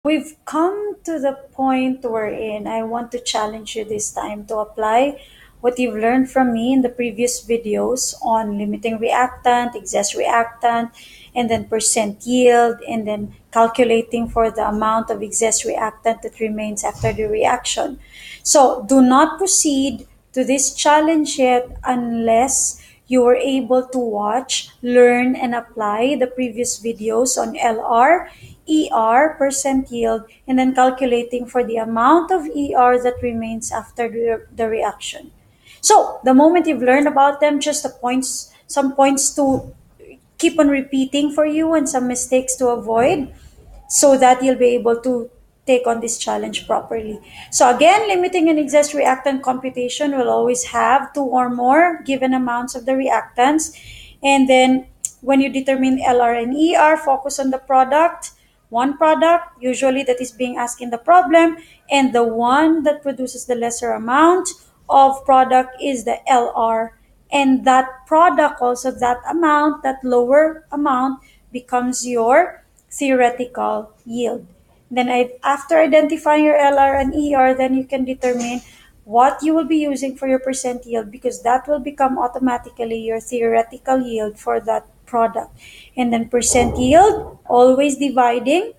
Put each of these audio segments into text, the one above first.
We've come to the point wherein I want to challenge you this time to apply what you've learned from me in the previous videos on limiting reactant, excess reactant, and then percent yield, and then calculating for the amount of excess reactant that remains after the reaction. So do not proceed to this challenge yet unless you were able to watch, learn, and apply the previous videos on LR, ER, percent yield, and then calculating for the amount of ER that remains after the reaction. So the moment you've learned about them, just some points to keep on repeating for you and some mistakes to avoid so that you'll be able to take on this challenge properly. So again, limiting an excess reactant computation will always have two or more given amounts of the reactants. And then when you determine LR and ER, focus on the product, one product, usually that is being asked in the problem, and the one that produces the lesser amount of product is the LR. And that product, also that amount, that lower amount, becomes your theoretical yield. Then after identifying your LR and ER, then you can determine what you will be using for your percent yield, because that will become automatically your theoretical yield for that product. And then percent yield, always dividing.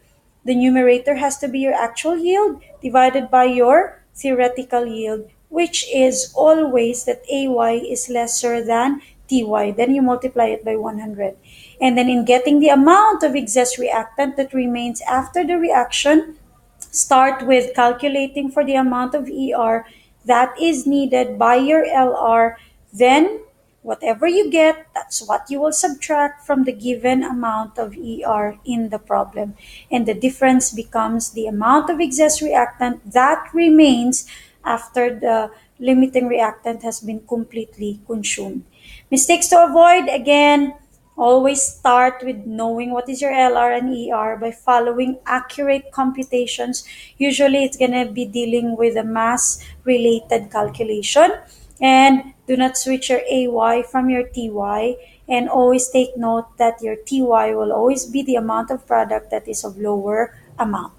The numerator has to be your actual yield divided by your theoretical yield, which is always that AY is lesser than TY. Then you multiply it by 100. And then in getting the amount of excess reactant that remains after the reaction, start with calculating for the amount of ER that is needed by your LR. Then whatever you get, that's what you will subtract from the given amount of ER in the problem. And the difference becomes the amount of excess reactant that remains after the limiting reactant has been completely consumed. Mistakes to avoid, again, always start with knowing what is your LR and ER by following accurate computations. Usually it's going to be dealing with a mass related calculation. And do not switch your AY from your TY. And always take note that your TY will always be the amount of product that is of lower amount.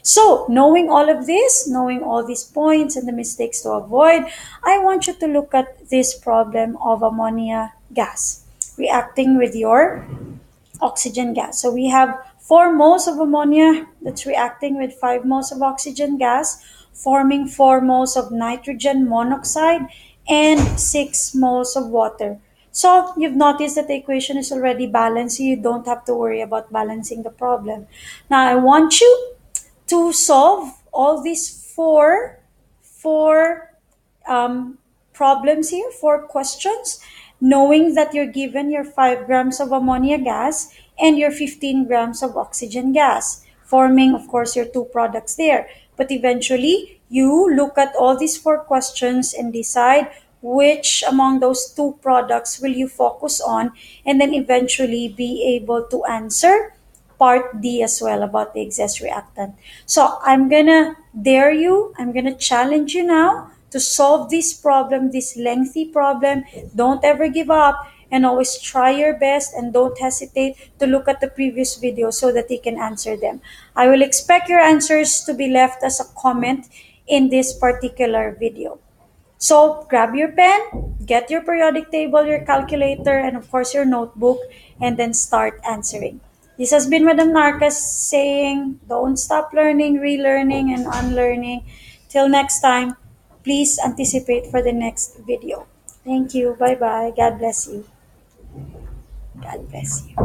So, knowing all of this, knowing all these points and the mistakes to avoid, I want you to look at this problem of ammonia gas reacting with your oxygen gas. So we have 4 moles of ammonia that's reacting with 5 moles of oxygen gas, forming 4 moles of nitrogen monoxide and 6 moles of water. So you've noticed that the equation is already balanced, so you don't have to worry about balancing the problem. Now I want you to solve all these four problems here, 4 questions, knowing that you're given your 5 grams of ammonia gas and your 15 grams of oxygen gas, forming, of course, your 2 products there. But eventually, you look at all these 4 questions and decide which among those 2 products will you focus on, and then eventually be able to answer part D as well about the excess reactant. So I'm gonna dare you, I'm gonna challenge you now to solve this problem, this lengthy problem. Don't ever give up and always try your best, and don't hesitate to look at the previous video so that you can answer them. I will expect your answers to be left as a comment in this particular video. So grab your pen, get your periodic table, your calculator, and of course your notebook, and then start answering. This has been Madam Narcas saying, don't stop learning, relearning, and unlearning. Till next time, please anticipate for the next video. Thank you. Bye-bye. God bless you. God bless you.